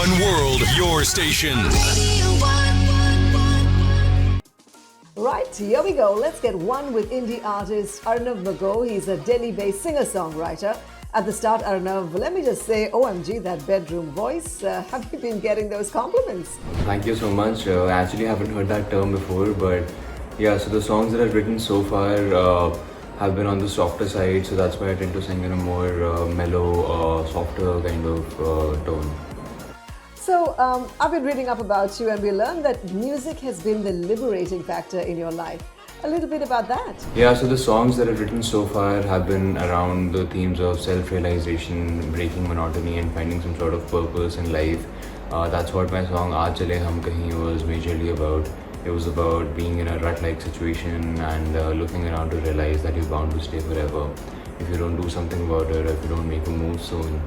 One world, your station. Right, here we go. Let's get one with indie artist Arnav Maggo. He's a Delhi-based singer-songwriter. At the start, Arnav, let me just say, OMG, that bedroom voice. Have you been getting those compliments? Thank you so much. I actually haven't heard that term before, but yeah, so the songs that I've written so far have been on the softer side, so that's why I tend to sing in a more mellow, softer kind of tone. So, I've been reading up about you and we learned that music has been the liberating factor in your life. A little bit about that. Yeah, so the songs that I've written so far have been around the themes of self-realization, breaking monotony and finding some sort of purpose in life. That's what my song Aaj Chale Hum Kahin was majorly about. It was about being in a rut-like situation and looking around to realize that you're bound to stay forever if you don't do something about it, or if you don't make a move soon.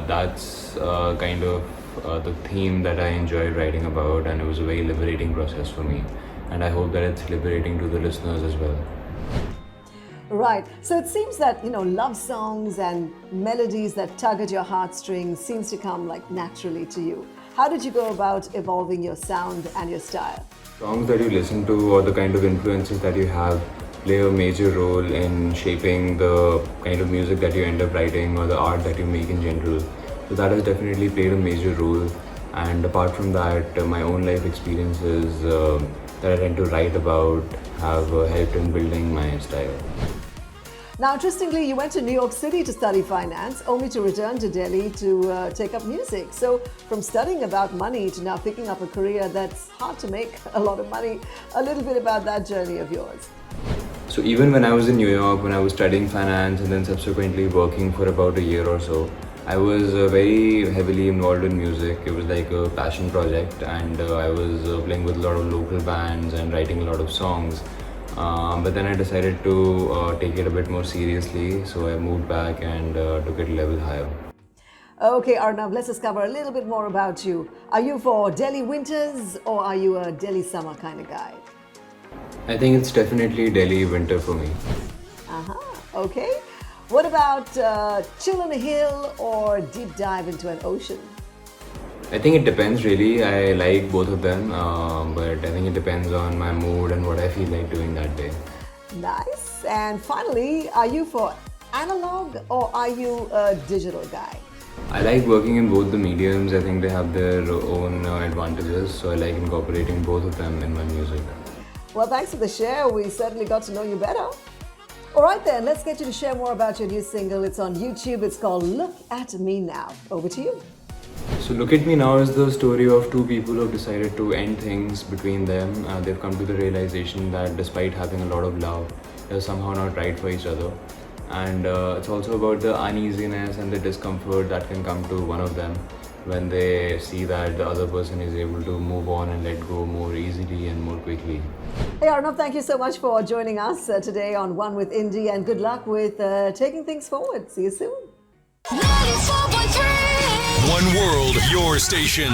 That's kind of the theme that I enjoyed writing about, and it was a very liberating process for me. And I hope that it's liberating to the listeners as well. Right. So it seems that, love songs and melodies that tug at your heartstrings seems to come like naturally to you. How did you go about evolving your sound and your style? Songs that you listen to or the kind of influences that you have play a major role in shaping the kind of music that you end up writing or the art that you make in general. So that has definitely played a major role. And apart from that, my own life experiences that I tend to write about have helped in building my style. Now, interestingly, you went to New York City to study finance, only to return to Delhi to take up music. So from studying about money to now picking up a career that's hard to make a lot of money, a little bit about that journey of yours. So even when I was in New York, when I was studying finance and then subsequently working for about a year or so, I was very heavily involved in music. It was like a passion project, and I was playing with a lot of local bands and writing a lot of songs. But then I decided to take it a bit more seriously, so I moved back and took it a level higher. Okay, Arnav, let's discover a little bit more about you. Are you for Delhi winters or are you a Delhi summer kind of guy? I think it's definitely Delhi winter for me. Okay. What about chill on a hill or deep dive into an ocean? I think it depends really. I like both of them, but I think it depends on my mood and what I feel like doing that day. Nice. And finally, are you for analog or are you a digital guy? I like working in both the mediums. I think they have their own advantages, so I like incorporating both of them in my music. Well, thanks for the share. We certainly got to know you better. All right then, let's get you to share more about your new single. It's on YouTube. It's called Look at Me Now. Over to you. So Look at Me Now is the story of two people who have decided to end things between them. They've come to the realization that despite having a lot of love, they're somehow not right for each other. And it's also about the uneasiness and the discomfort that can come to one of them when they see that the other person is able to move on and let go more easily and more quickly. Hey Arnav, thank you so much for joining us today on One with Indie, and good luck with taking things forward. See you soon. 1 world, your station.